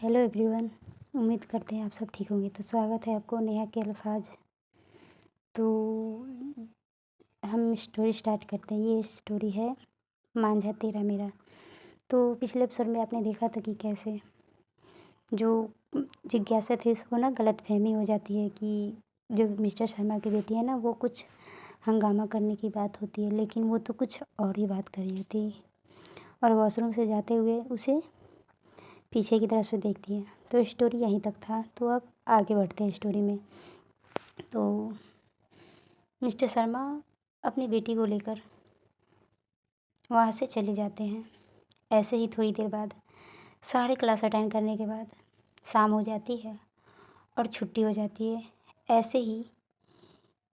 Hello everyone. उम्मीद करते हैं आप सब ठीक होंगे। तो स्वागत है आपको नेहा के अल्फाज। तो हम स्टोरी स्टार्ट करते हैं। ये स्टोरी है मांझा तेरा मेरा। तो पिछले एपिसोड में आपने देखा था कि कैसे जो जिज्ञासा थी उसको ना गलतफहमी हो जाती है कि जो मिस्टर शर्मा की बेटी है ना वो कुछ हंगामा करने की बात होती है, लेकिन वो तो कुछ और ही बात कर रही होती है और वॉशरूम से जाते हुए उसे पीछे की तरफ से देखती है। तो स्टोरी यहीं तक था। तो अब आगे बढ़ते हैं स्टोरी में। तो मिस्टर शर्मा अपनी बेटी को लेकर वहाँ से चले जाते हैं। ऐसे ही थोड़ी देर बाद सारे क्लास अटेंड करने के बाद शाम हो जाती है और छुट्टी हो जाती है। ऐसे ही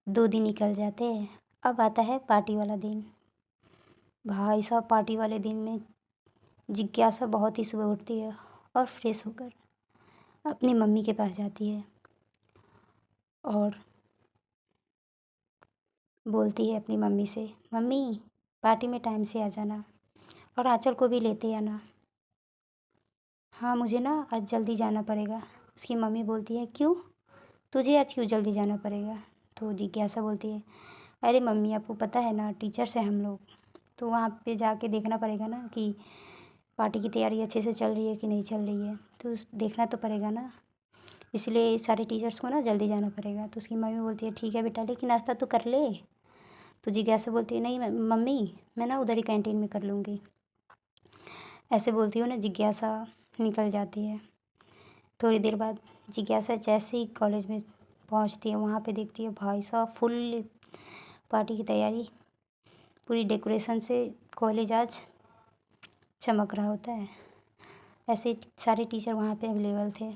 2 दिन निकल जाते हैं। अब आता है पार्टी वाला दिन। भाई साहब, पार्टी वाले दिन में जिज्ञासा बहुत ही सुबह उठती है और फ्रेश होकर अपनी मम्मी के पास जाती है और बोलती है अपनी मम्मी से, मम्मी पार्टी में टाइम से आ जाना और आंचल को भी लेते आना। हाँ, मुझे ना आज जल्दी जाना पड़ेगा। उसकी मम्मी बोलती है, क्यों? तुझे आज क्यों जल्दी जाना पड़ेगा? तो जिज्ञासा बोलती है, अरे मम्मी आपको पता है ना, टीचर्स हैं हम लोग, तो वहाँ पे जाके देखना पड़ेगा ना कि पार्टी की तैयारी अच्छे से चल रही है कि नहीं चल रही है। तो देखना तो पड़ेगा ना, इसलिए सारे टीचर्स को ना जल्दी जाना पड़ेगा। तो उसकी मम्मी बोलती है, ठीक है बेटा, लेकिन नाश्ता तो कर ले। तो जिज्ञासा बोलती है, नहीं मम्मी, मैं ना उधर ही कैंटीन में कर लूँगी। ऐसे बोलती हूँ ना, जिज्ञासा निकल जाती है। थोड़ी देर बाद जिज्ञासा जैसे ही कॉलेज में पहुँचती है, वहाँ पे देखती है भाई साहब फुल पार्टी की तैयारी, पूरी डेकोरेशन से कॉलेज आज चमक रहा होता है। ऐसे सारे टीचर वहाँ पे अवेलेबल थे।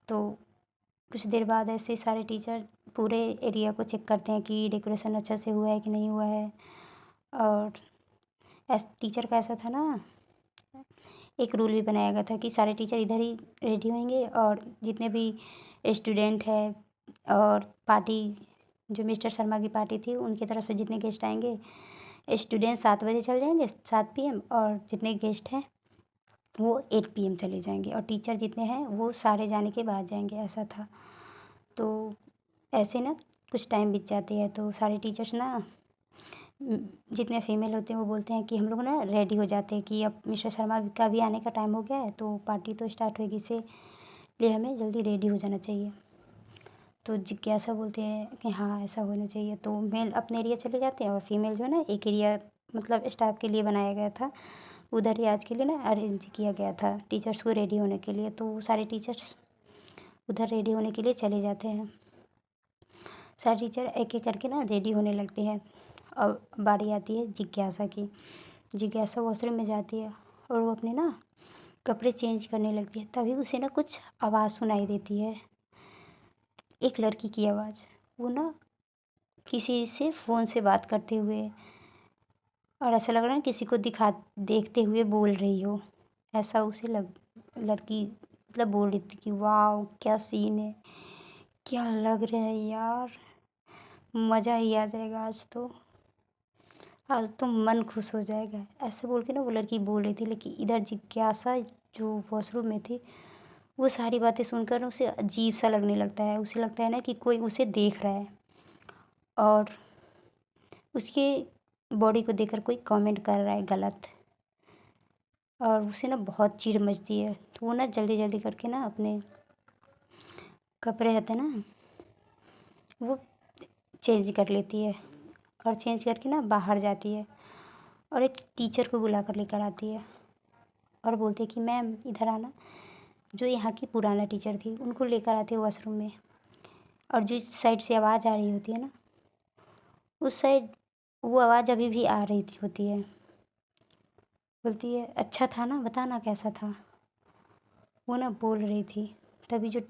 तो कुछ देर बाद ऐसे सारे टीचर पूरे एरिया को चेक करते हैं कि डेकोरेशन अच्छा से हुआ है कि नहीं हुआ है। और टीचर का ऐसा था ना, एक रूल भी बनाया गया था कि सारे टीचर इधर ही रेडी होंगे और जितने भी स्टूडेंट है और पार्टी जो मिस्टर शर्मा की पार्टी थी उनकी तरफ से जितने गेस्ट आएंगे, स्टूडेंट 7 बजे चल जाएंगे, 7 PM, और जितने गेस्ट हैं वो 8 PM चले जाएंगे और टीचर जितने हैं वो सारे जाने के बाद जाएंगे, ऐसा था। तो ऐसे ना कुछ टाइम बीत जाती है। तो सारे टीचर्स ना जितने फीमेल होते हैं वो बोलते हैं कि हम लोग ना रेडी हो जाते हैं कि अब मिस्टर शर्मा का भी आने का टाइम हो गया है, तो पार्टी तो स्टार्ट होगी, इसीलिए हमें जल्दी रेडी हो जाना चाहिए। तो जिज्ञासा बोलते हैं कि हाँ ऐसा होना चाहिए। तो मेल अपने एरिया चले जाते हैं और फीमेल जो है ना, एक एरिया मतलब स्टाफ के लिए बनाया गया था, उधर ही आज के लिए ना अरेंज किया गया था टीचर्स को रेडी होने के लिए। तो वो सारे टीचर्स उधर रेडी होने के लिए चले जाते हैं। सारे टीचर एक एक करके ना रेडी होने लगते हैं। अब बारी आती है जिज्ञासा की। जिज्ञासा वॉशरूम में जाती है और वो अपने ना कपड़े चेंज करने लगती है। तभी उसे ना कुछ आवाज़ सुनाई देती है, एक लड़की की आवाज़। वो ना किसी से फ़ोन से बात करते हुए, और ऐसा लग रहा है किसी को देखते हुए बोल रही हो, ऐसा उसे लड़की मतलब बोल रही थी कि वाह क्या सीन है, क्या लग रहा है यार, मज़ा ही आ जाएगा आज तो मन खुश हो जाएगा। ऐसे बोल के ना वो लड़की बोल रही थी, लेकिन इधर जिज्ञासा जो वॉशरूम में थी वो सारी बातें सुनकर उसे अजीब सा लगने लगता है। उसे लगता है ना कि कोई उसे देख रहा है और उसके बॉडी को देखकर कोई कमेंट कर रहा है गलत, और उसे ना बहुत चिढ़ मचती है। तो वो ना जल्दी जल्दी करके ना अपने कपड़े रहते ना वो चेंज कर लेती है और चेंज करके ना बाहर जाती है और एक टीचर को बुला कर लेकर आती है और बोलती है कि मैम इधर आना। जो यहाँ की पुराना टीचर थी उनको लेकर आती है वॉशरूम में, और जिस साइड से आवाज़ आ रही होती है ना उस साइड वो आवाज़ अभी भी आ रही होती है। बोलती है, अच्छा था ना, बताना कैसा था। वो ना बोल रही थी। तभी जो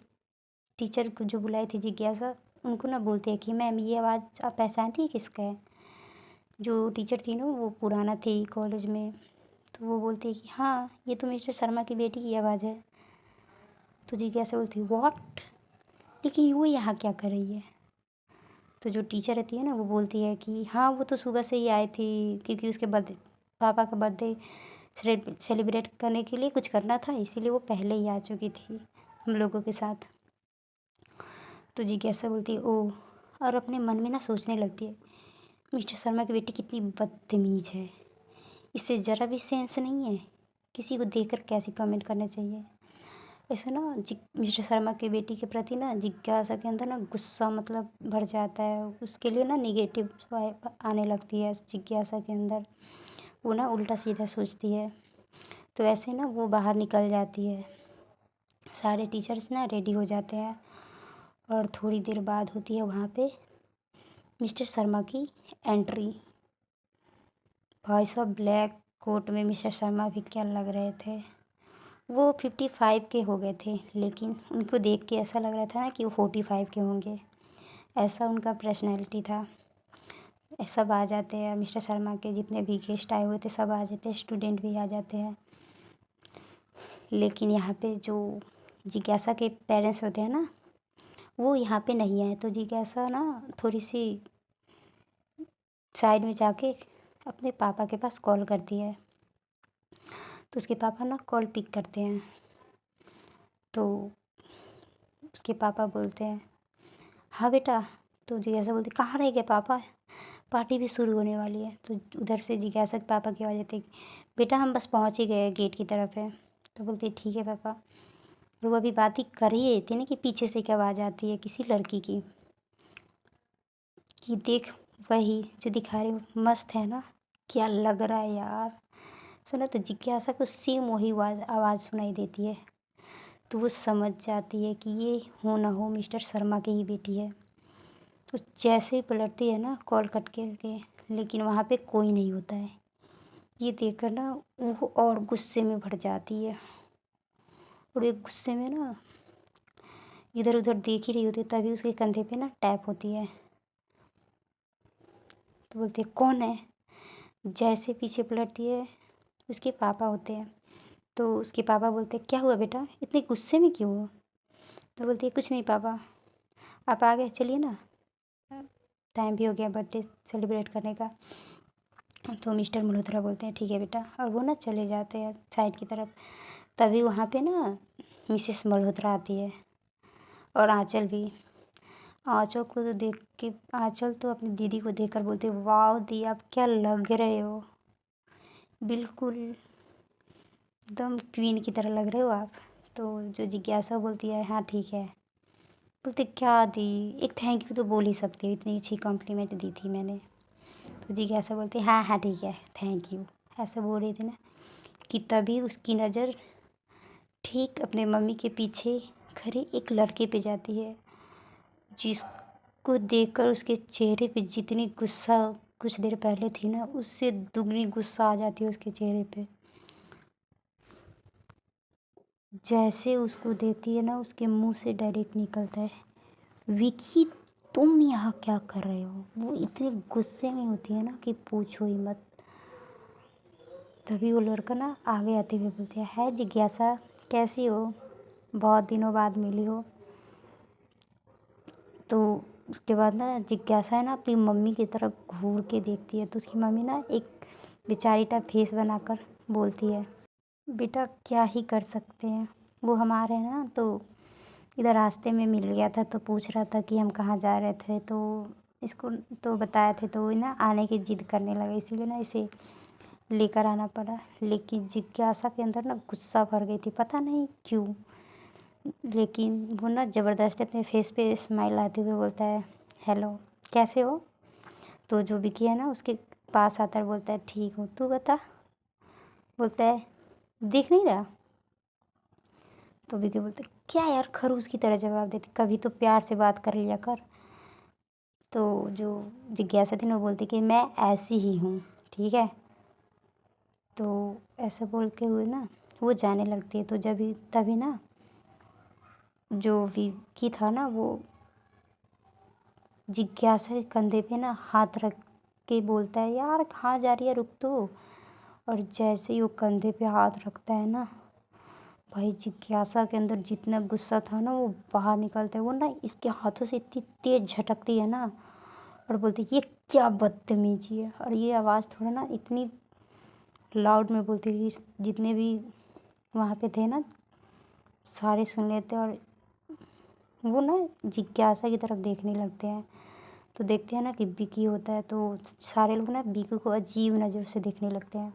टीचर को जो बुलाई थी जिज्ञासा, उनको ना बोलती है कि मैम ये आवाज़ आप पहचानती है किसका है। जो टीचर थी ना वो पुराना थी कॉलेज में। तो वो बोलती है कि हाँ ये तो मिस्टर शर्मा की बेटी की आवाज़ है। तो जिज्ञासा बोलती है व्हाट, लेकिन वो यहाँ क्या कर रही है। तो जो टीचर रहती है ना वो बोलती है कि हाँ वो तो सुबह से ही आई थी, क्योंकि उसके बर्थडे, पापा का बर्थडे सेलिब्रेट करने के लिए कुछ करना था, इसीलिए वो पहले ही आ चुकी थी हम लोगों के साथ। तो जिज्ञासा बोलती है ओह, और अपने मन में ना सोचने लगती है मिस्टर शर्मा की बेटी कितनी बदतमीज़ है, इसे ज़रा भी सेंस नहीं है, किसी को देखकर कैसे कमेंट करना चाहिए। ऐसे ना मिस्टर शर्मा की बेटी के प्रति ना जिज्ञासा के अंदर ना गुस्सा मतलब भर जाता है, उसके लिए ना निगेटिव वाइब आने लगती है जिज्ञासा के अंदर। वो ना उल्टा सीधा सोचती है। तो ऐसे ना वो बाहर निकल जाती है। सारे टीचर्स ना रेडी हो जाते हैं और थोड़ी देर बाद होती है वहाँ पे मिस्टर शर्मा की एंट्री। भाई साहब ब्लैक कोट में मिस्टर शर्मा भी क्या लग रहे थे। वो 55 के हो गए थे, लेकिन उनको देख के ऐसा लग रहा था ना कि वो 45 के होंगे, ऐसा उनका पर्सनैलिटी था। सब आ जाते हैं, मिस्टर शर्मा के जितने भी गेस्ट आए हुए थे सब आ जाते हैं, स्टूडेंट भी आ जाते हैं। लेकिन यहाँ पे जो जिज्ञासा के पेरेंट्स होते हैं ना, वो यहाँ पे नहीं आए। तो जिज्ञासा ना थोड़ी सी साइड में जाके अपने पापा के पास कॉल करती है। तो उसके पापा ना कॉल पिक करते हैं। तो उसके पापा बोलते हैं हाँ बेटा। तो जिज्ञासा बोलती कहाँ रह गए पापा, पार्टी भी शुरू होने वाली है। तो उधर से जिज्ञासा के पापा की आवाज़ आती है बेटा हम बस पहुँच ही गए, गेट की तरफ है। तो बोलती ठीक है पापा। और वो अभी बात ही कर ही रही थी ना कि पीछे से क्या आवाज़ आती है किसी लड़की की कि देख वही जो दिखा रही मस्त है ना, क्या लग रहा है यार। सुना तो जिज्ञासा को सेम वही आवाज़ सुनाई देती है। तो वो समझ जाती है कि ये हो ना हो मिस्टर शर्मा की ही बेटी है। तो जैसे ही पलटती है ना कॉल कट के, लेकिन वहाँ पे कोई नहीं होता है। ये देखकर ना वो और गुस्से में भर जाती है और एक गुस्से में ना इधर उधर देख ही रही होती है, तभी उसके कंधे पे ना टैप होती है। तो बोलती है कौन है। जैसे पीछे पलटती है उसके पापा होते हैं। तो उसके पापा बोलते हैं क्या हुआ बेटा, इतने गुस्से में क्यों हो। तो बोलती है कुछ नहीं पापा, आप आ गए, चलिए ना, टाइम भी हो गया बर्थडे सेलिब्रेट करने का। तो मिस्टर मल्होत्रा बोलते हैं ठीक है बेटा, और वो ना चले जाते हैं साइड की तरफ। तभी वहाँ पे ना मिसेस मल्होत्रा आती है और आँचल भी। आँचल को तो देख के आँचल तो अपनी दीदी को देखकर बोलती है वाह दी आप क्या लग रहे हो, बिल्कुल एकदम क्वीन की तरह लग रहे हो आप। तो जो जिज्ञासा बोलती है हाँ ठीक है। बोलते क्या दी, एक थैंक यू तो बोल ही सकती हो, इतनी अच्छी कॉम्प्लीमेंट दी थी मैंने। तो जिज्ञासा बोलती हाँ हाँ ठीक है थैंक यू, ऐसा बोल रही थी ना कि तभी उसकी नज़र ठीक अपने मम्मी के पीछे खड़े एक लड़के पे जाती है, जिसको देखकर उसके चेहरे पे जितनी गुस्सा कुछ देर पहले थी ना, उससे दुगनी गुस्सा आ जाती है उसके चेहरे पे। जैसे उसको देखती है ना उसके मुंह से डायरेक्ट निकलता है विकी तुम यहाँ क्या कर रहे हो। वो इतने गुस्से में होती है ना कि पूछो ही मत। तभी वो लड़का ना आगे आते हुए बोलती है जिज्ञासा कैसी हो, बहुत दिनों बाद मिली हो। तो उसके बाद ना जिज्ञासा है ना अपनी मम्मी की तरफ घूर के देखती है। तो उसकी मम्मी ना एक बेचारी टाइप फेस बनाकर बोलती है बेटा क्या ही कर सकते हैं, वो हमारे ना तो इधर रास्ते में मिल गया था तो पूछ रहा था कि हम कहाँ जा रहे थे, तो इसको तो बताए थे तो वो ना आने की ज़िद करने लगा, इसीलिए ना इसे लेकर आना पड़ा। लेकिन जिज्ञासा के अंदर ना गुस्सा भर गई थी, पता नहीं क्यों। लेकिन वो ना ज़बरदस्ती अपने फेस पे स्माइल आते हुए बोलता है हेलो कैसे हो। तो जो विकी है ना उसके पास आता है, बोलता है ठीक हूँ तू बता। बोलता है दिख नहीं रहा। तो विकी बोलता है क्या यार खरूस की तरह जवाब देती, कभी तो प्यार से बात कर लिया कर। तो जो जिज्ञासा थी ना वो बोलती कि मैं ऐसी ही हूँ ठीक है। तो ऐसा बोल के हुए ना वो जाने लगती है। तो जब तभी ना जो विकी था ना वो जिज्ञासा के कंधे पे ना हाथ रख के बोलता है यार कहाँ जा रही है रुक तो। और जैसे ही वो कंधे पे हाथ रखता है ना, भाई जिज्ञासा के अंदर जितना गुस्सा था ना वो बाहर निकलता है। वो ना इसके हाथों से इतनी तेज झटकती है ना और बोलती है ये क्या बदतमीजी है। और ये आवाज़ थोड़ा ना इतनी लाउड में बोलती रही, जितने भी वहाँ पे थे ना सारे सुन लेते और वो ना जिज्ञासा की तरफ देखने लगते हैं। तो देखते हैं ना कि विकी होता है तो सारे लोग ना विकी को अजीब नज़र से देखने लगते हैं।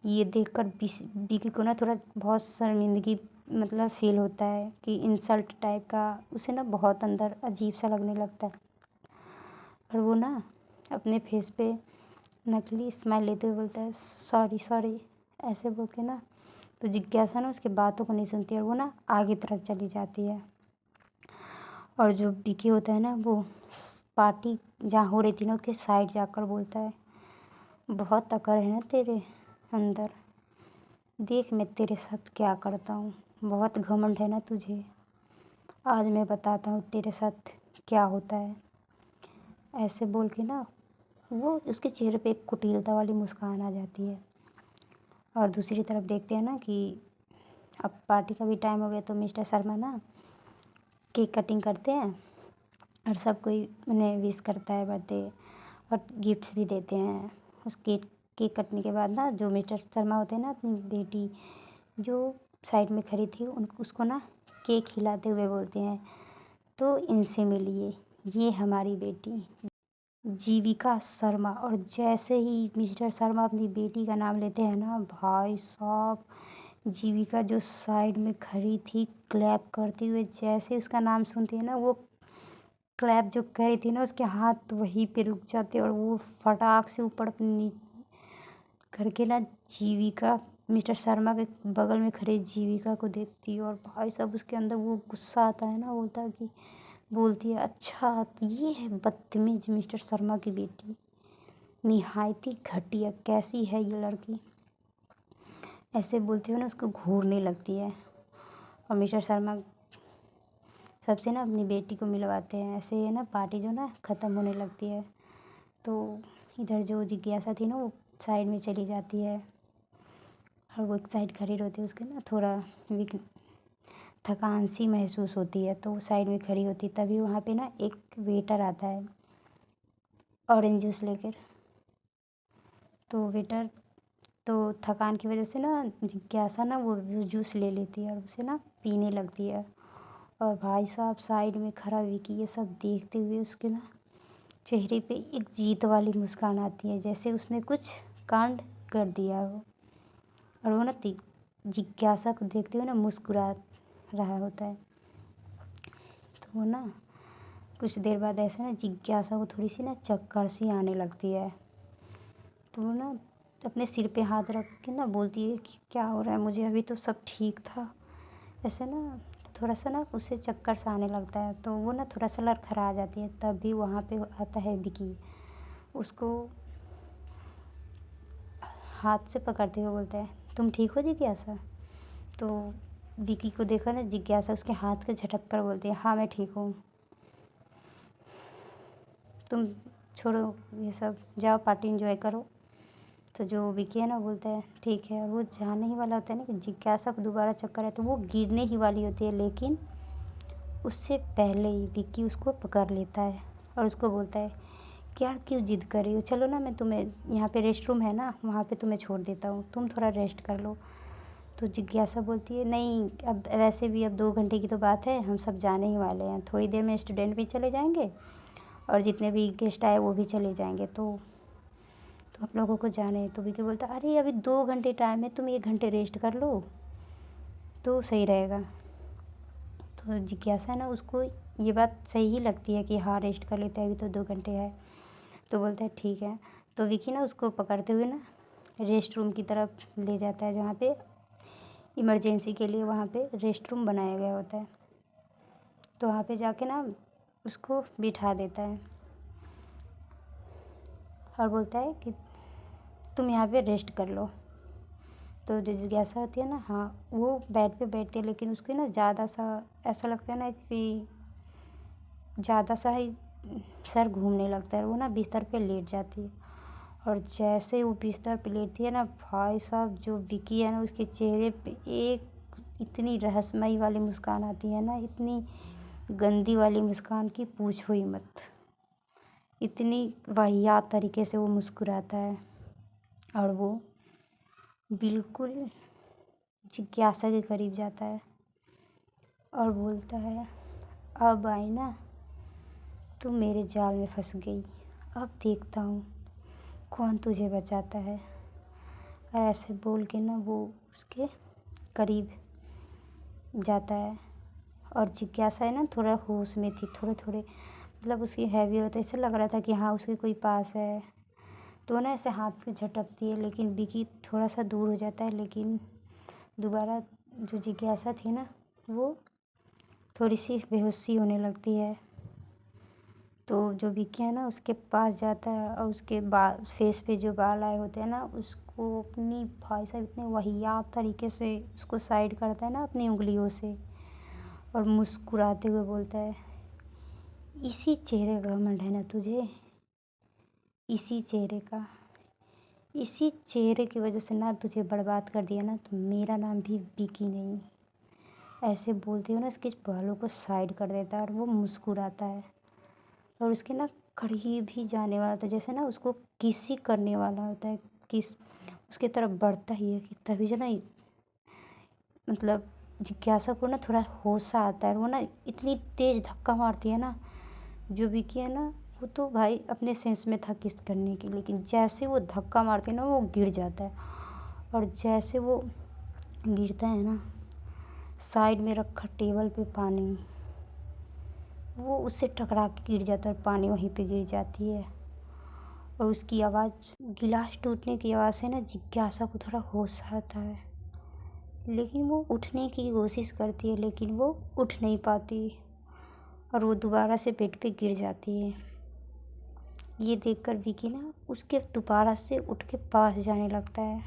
ये देखकर विकी को ना थोड़ा बहुत शर्मिंदगी मतलब फ़ील होता है कि इंसल्ट टाइप का उसे ना बहुत अंदर अजीब सा लगने लगता है। और वो ना अपने फेस पे नकली स्माइल लेते हुए बोलता है सॉरी सॉरी ऐसे बोल के ना। तो जिज्ञासा ना उसकी बातों को नहीं सुनती और वो ना आगे तरफ चली जाती है। और जो विकी होता है ना वो पार्टी जहाँ हो रही थी ना उसके साइड जाकर बोलता है बहुत अकड़ है ना तेरे अंदर, देख मैं तेरे साथ क्या करता हूँ, बहुत घमंड है ना तुझे, आज मैं बताता हूँ तेरे साथ क्या होता है। ऐसे बोल के ना वो उसके चेहरे पे एक कुटिलता वाली मुस्कान आ जाती है। और दूसरी तरफ देखते हैं ना कि अब पार्टी का भी टाइम हो गया तो मिस्टर शर्मा ना केक कटिंग करते हैं और सब कोई उन्हें विश करता है बर्थडे और गिफ्ट्स भी देते हैं। उस केक कटने के बाद ना जो मिस्टर शर्मा होते हैं ना अपनी बेटी जो साइड में खड़ी थी उसको ना केक खिलाते हुए बोलते हैं तो इनसे मिलिए, ये हमारी बेटी जीविका शर्मा। और जैसे ही मिस्टर शर्मा अपनी बेटी का नाम लेते हैं ना भाई साहब, जीविका जो साइड में खड़ी थी क्लैप करते हुए जैसे उसका नाम सुनती है ना वो क्लैप जो कर रही थी ना उसके हाथ वहीं पे रुक जाते और वो फटाक से ऊपर अपनी करके ना जीविका मिस्टर शर्मा के बगल में खड़े जीविका को देखती है और भाई साहब उसके अंदर वो गुस्सा आता है ना, बोलता है कि बोलती है अच्छा तो ये है बदतमीज मिस्टर शर्मा की बेटी, निहायती घटिया, कैसी है ये लड़की, ऐसे बोलते हुए ना उसको घूरने लगती है। और मिस्टर शर्मा सबसे ना अपनी बेटी को मिलवाते हैं। ऐसे है ना पार्टी जो ना ख़त्म होने लगती है तो इधर जो जिज्ञासा थी ना वो साइड में चली जाती है और वो एक साइड खड़ी रहती है, उसके ना थोड़ा वीक थकान सी महसूस होती है तो वो साइड में खड़ी होती है। तभी वहाँ पे ना एक वेटर आता है ऑरेंज जूस लेकर। तो वेटर तो थकान की वजह से ना जिज्ञासा ना वो जूस ले लेती है और उसे ना पीने लगती है। और भाई साहब साइड में खड़ा विकी ये सब देखते हुए उसके ना चेहरे पे एक जीत वाली मुस्कान आती है जैसे उसने कुछ कांड कर दिया हो। और वो ना जिज्ञासा को देखते हुए ना मुस्कुरा रहा होता है। तो वो ना कुछ देर बाद ऐसे ना जिज्ञासा को थोड़ी सी ना चक्कर सी आने लगती है। तो वो ना अपने सिर पे हाथ रख के ना बोलती है कि क्या हो रहा है मुझे, अभी तो सब ठीक था। ऐसे ना थोड़ा सा ना उसे चक्कर सा आने लगता है तो वो ना थोड़ा सा लड़खड़ा जाती है। तभी वहाँ पे आता है विकी, उसको हाथ से पकड़ते हुए बोलता है तुम ठीक हो जिज्ञासा। तो विकी को देखा ना जिज्ञासा उसके हाथ को झटक कर बोलती है हाँ मैं ठीक हूँ, तुम छोड़ो ये सब, जाओ पार्टी एंजॉय करो। तो जो विकी है ना बोलता है ठीक है। और वो जाने ही वाला होता है ना कि जिज्ञासा को दोबारा चक्कर है तो वो गिरने ही वाली होती है, लेकिन उससे पहले ही विक्की उसको पकड़ लेता है और उसको बोलता है कि यार क्यों जिद कर रही हो, चलो ना मैं तुम्हें यहाँ पे रेस्ट रूम है ना वहाँ पे तुम्हें छोड़ देता हूँ, तुम थोड़ा रेस्ट कर लो। तो जिज्ञासा बोलती है नहीं अब वैसे भी अब 2 घंटे की तो बात है, हम सब जाने ही वाले हैं, थोड़ी देर में स्टूडेंट भी चले जाएंगे और जितने भी गेस्ट आए वो भी चले जाएंगे तो आप लोगों को जाने हैं। तो विक्की बोलता अरे अभी 2 घंटे टाइम है, तुम 1 घंटे रेस्ट कर लो तो सही रहेगा। तो जिज्ञासा ना उसको ये बात सही ही लगती है कि हाँ रेस्ट कर लेते हैं, अभी तो 2 घंटे है। तो बोलता है ठीक है। तो विकी ना उसको पकड़ते हुए ना रेस्ट रूम की तरफ ले जाता है जहाँ पे इमरजेंसी के लिए वहाँ पे रेस्ट रूम बनाया गया होता है। तो वहाँ पे जाके ना उसको बिठा देता है और बोलता है कि तुम यहाँ पे रेस्ट कर लो। तो जो जिज्ञासा होती है ना हाँ वो बेड पे बैठती है, लेकिन उसको ना ज़्यादा सा ऐसा लगता है ना कि ज़्यादा सा ही सर घूमने लगता है, वो ना बिस्तर पे लेट जाती है। और जैसे वो बिस्तर पे लेटती है ना भाई साहब जो विकी है ना उसके चेहरे पे एक इतनी रहस्यमयी वाली मुस्कान आती है ना, इतनी गंदी वाली मुस्कान की पूछो ही मत, इतनी वाहियात तरीके से वो मुस्कुराता है। और वो बिल्कुल जिज्ञासा के करीब जाता है और बोलता है, अब आई ना, तू मेरे जाल में फंस गई। अब देखता हूँ कौन तुझे बचाता है। और ऐसे बोल के ना वो उसके करीब जाता है। और जिज्ञासा है ना थोड़ा होश में थी, थोड़े थोड़े मतलब उसकी हैवी होता है, ऐसा लग रहा था कि हाँ उसके कोई पास है। तो ना ऐसे हाथ पे झटकती है, लेकिन विकी थोड़ा सा दूर हो जाता है। लेकिन दोबारा जो जिज्ञासा थी ना वो थोड़ी सी बेहोशी होने लगती है। तो जो विकी है ना उसके पास जाता है और उसके बाल, फेस पे जो बाल आए होते हैं ना, उसको अपनी भाई साहब इतने वाहियात तरीके से उसको साइड करता है ना अपनी उंगलियों से, और मुस्कुराते हुए बोलता है, इसी चेहरे का घमंड है ना तुझे, इसी चेहरे का, इसी चेहरे की वजह से ना तुझे बर्बाद कर दिया ना, तो मेरा नाम भी विकी नहीं। ऐसे बोलते हुए ना उसके बालों को साइड कर देता है और वो मुस्कुराता है और उसके ना करीब ही जाने वाला था, जैसे ना उसको किस ही करने वाला होता है, किस उसके तरफ बढ़ता ही है कि तभी जो ना मतलब जिज्ञासा को ना थोड़ा होश सा आता है। वो ना इतनी तेज धक्का मारती है ना, जो विकी है ना वो तो भाई अपने सेंस में था किस करने की, लेकिन जैसे वो धक्का मारती है ना वो गिर जाता है। और जैसे वो गिरता है ना, साइड में रखा टेबल पे पानी वो उससे टकरा के गिर जाता है और पानी वहीं पे गिर जाती है। और उसकी आवाज़, गिलास टूटने की आवाज़ से ना जिज्ञासा को थोड़ा होश आता है, लेकिन वो उठने की कोशिश करती है, लेकिन वो उठ नहीं पाती और वो दोबारा से बेड पे गिर जाती है। ये देखकर विकी ना उसके दोबारा से उठ के पास जाने लगता है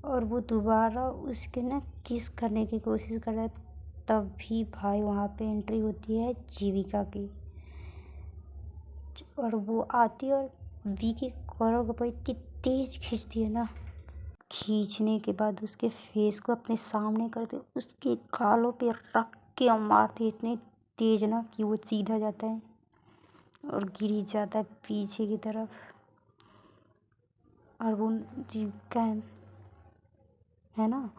और वो दोबारा उसके ना किस करने की कोशिश कर रहा है। तभी भाई वहाँ पे एंट्री होती है जीविका की, और वो आती है और विकी कॉलर को इतनी तेज खींचती है ना, खींचने के बाद उसके फेस को अपने सामने करते उसके गालों पे रख के मारती है इतनी तेज ना कि वो सीधा जाता है और गिर जाता है पीछे की तरफ। और वो जीविका है ना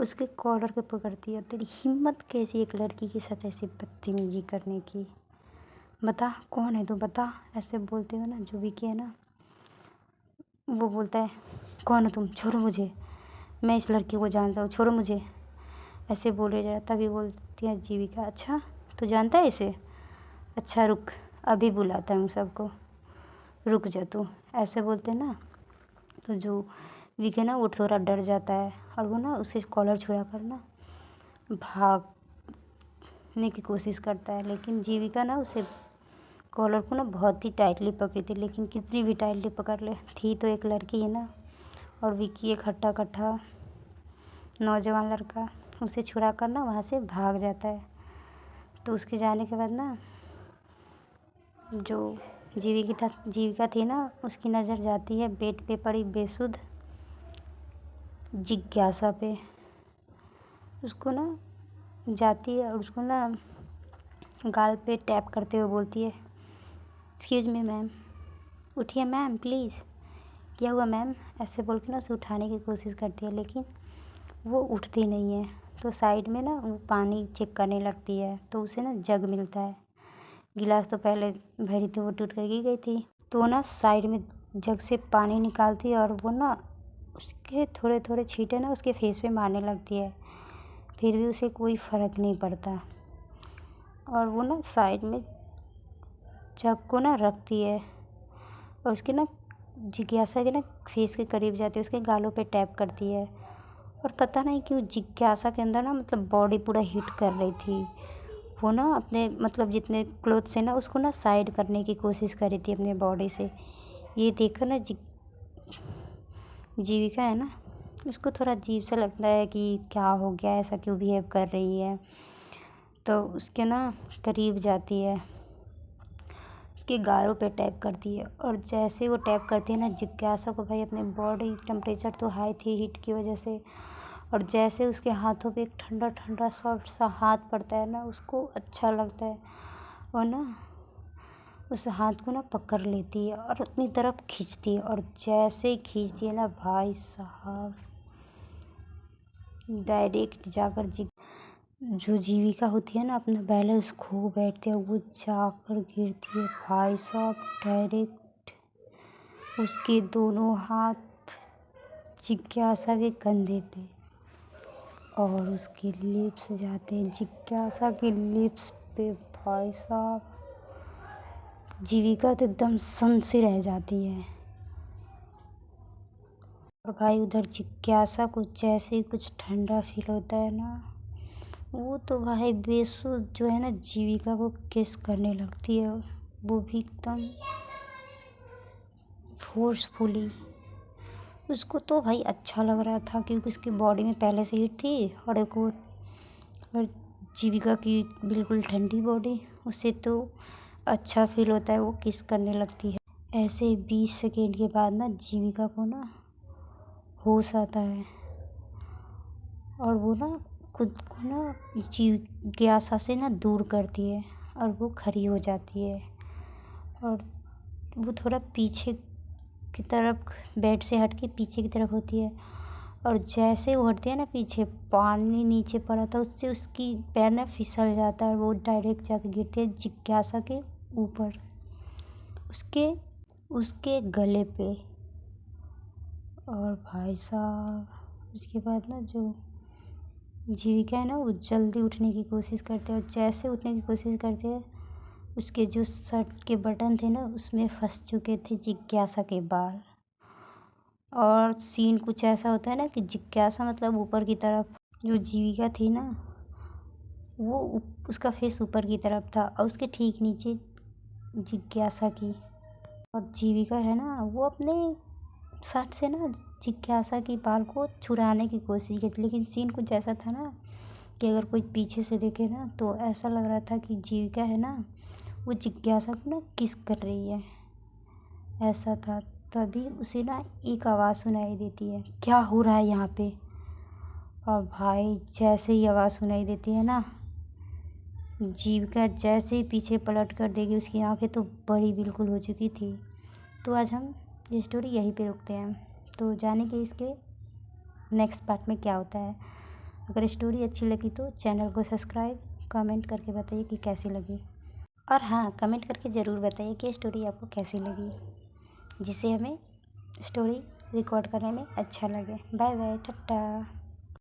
उसके कॉलर के पकड़ती है, तेरी हिम्मत कैसी एक लड़की के साथ ऐसी बदतमीजी करने की, बता कौन है तू बता। ऐसे बोलते हुए ना जो विकी है ना वो बोलता है, कौन हो तुम, छोड़ो मुझे, मैं इस लड़की को जानता हूँ, छोड़ो मुझे। ऐसे बोले जा, तभी बोलती है जीविका, अच्छा तू जानता है इसे, अच्छा रुक अभी बुलाता हूँ सबको, रुक जा तू। ऐसे बोलते ना तो जो विकी ना वो थोड़ा डर जाता है और वो ना उसे कॉलर छुड़ा कर ना भागने की कोशिश करता है। लेकिन जीविका ना उसे कॉलर को ना बहुत ही टाइटली पकड़ी थी, लेकिन कितनी भी टाइटली पकड़ ले थी तो एक लड़की है ना, और विकी एक हट्टा कट्टा नौजवान लड़का उसे छुड़ा कर ना वहाँ से भाग जाता है। तो उसके जाने के बाद ना जो जीविका थी ना उसकी नज़र जाती है बेड पे पड़ी बेसुध जिज्ञासा पे, उसको ना जाती है और उसको ना गाल पे टैप करते हुए बोलती है, एक्सक्यूज़ मी मैम, उठिए मैम प्लीज़, क्या हुआ मैम। ऐसे बोल के ना उसे उठाने की कोशिश करती है, लेकिन वो उठती नहीं है। तो साइड में ना वो पानी चेक करने लगती है, तो उसे ना जग मिलता है। गिलास तो पहले भरी थी वो टूट कर गिर गई थी, तो ना साइड में जग से पानी निकालती है और वो ना उसके थोड़े थोड़े छींटे ना उसके फेस पे मारने लगती है। फिर भी उसे कोई फ़र्क नहीं पड़ता और वो ना साइड में जग को ना रखती है और उसके ना जिज्ञासा के ना फेस के करीब जाती है, उसके गालों पे टैप करती है। और पता नहीं क्यों जिज्ञासा के अंदर ना मतलब बॉडी पूरा हिट कर रही थी। वो ना अपने मतलब जितने क्लोथ से ना उसको ना साइड करने की कोशिश कर रही थी अपने बॉडी से। ये देखकर ना जीविका है ना उसको थोड़ा अजीब सा लगता है कि क्या हो गया, ऐसा क्यों बिहेव कर रही है। तो उसके ना करीब जाती है, उसके गालों पे टैप करती है और जैसे वो टैप करती है ना जिज्ञासा को भाई अपने बॉडी टेम्परेचर तो हाई थी हीट की वजह से, और जैसे उसके हाथों पे एक ठंडा ठंडा सॉफ्ट सा हाथ पड़ता है ना उसको अच्छा लगता है। और ना उस हाथ को ना पकड़ लेती है और अपनी तरफ खींचती है, और जैसे ही खींचती है ना भाई साहब, डायरेक्ट जाकर जो जीविका होती है ना अपना बैलेंस खो बैठती है, वो जाकर गिरती है भाई साहब डायरेक्ट। उसके दोनों हाथ जिज्ञासा के कंधे पे, और उसके लिप्स जाते हैं जिज्ञासा के लिप्स पे भाई साहब। जीविका तो एकदम सन से रह जाती है। और भाई उधर जिज्ञासा को जैसे ही कुछ ठंडा फील होता है ना, वो तो भाई बेसुध जो है ना जीविका को किस करने लगती है, वो भी एकदम फोर्सफुली। उसको तो भाई अच्छा लग रहा था क्योंकि उसकी बॉडी में पहले से हीट थी, और जीविका की बिल्कुल ठंडी बॉडी, उसे तो अच्छा फील होता है, वो किस करने लगती है। ऐसे 20 सेकेंड के बाद ना जीविका को ना होश आता है, और वो ना खुद को ना जिज्ञासा से ना दूर करती है, और वो खड़ी हो जाती है, और वो थोड़ा पीछे की तरफ, बेड से हट के पीछे की तरफ होती है, और जैसे वो हटती है ना पीछे, पानी नीचे पड़ा था उससे उसकी पैर ना फिसल जाता है, और वो डायरेक्ट जाके गिरती है जिज्ञासा के ऊपर, उसके गले पे। और भाई साहब उसके बाद ना जो जीविका है ना वो जल्दी उठने की कोशिश करते हैं, और जैसे उठने की कोशिश करते हैं उसके जो शर्ट के बटन थे ना उसमें फंस चुके थे जिज्ञासा के बाल। और सीन कुछ ऐसा होता है ना कि जिज्ञासा मतलब ऊपर की तरफ, जो जीविका थी ना वो उसका फेस ऊपर की तरफ था, और उसके ठीक नीचे जिज्ञासा की, और जीविका है ना वो अपने शर्ट से ना जिज्ञासा की बाल को छुड़ाने की कोशिश की थी, लेकिन सीन कुछ ऐसा था ना कि अगर कोई पीछे से देखे ना तो ऐसा लग रहा था कि जीविका है ना वो जिज्ञासा को ना किस कर रही है, ऐसा था। तभी उसे ना एक आवाज़ सुनाई देती है, क्या हो रहा है यहाँ पे। और भाई जैसे ही आवाज़ सुनाई देती है ना, जीविका जैसे ही पीछे पलट कर देगी, उसकी आंखें तो बड़ी बिल्कुल हो चुकी थी। तो आज हम ये स्टोरी यहीं पे रुकते हैं, तो जाने के इसके नेक्स्ट पार्ट में क्या होता है। अगर स्टोरी अच्छी लगी तो चैनल को सब्सक्राइब, कमेंट करके बताइए कि कैसी लगी। और हाँ, कमेंट करके ज़रूर बताइए कि स्टोरी आपको कैसी लगी, जिससे हमें स्टोरी रिकॉर्ड करने में अच्छा लगे। Bye bye, Tata.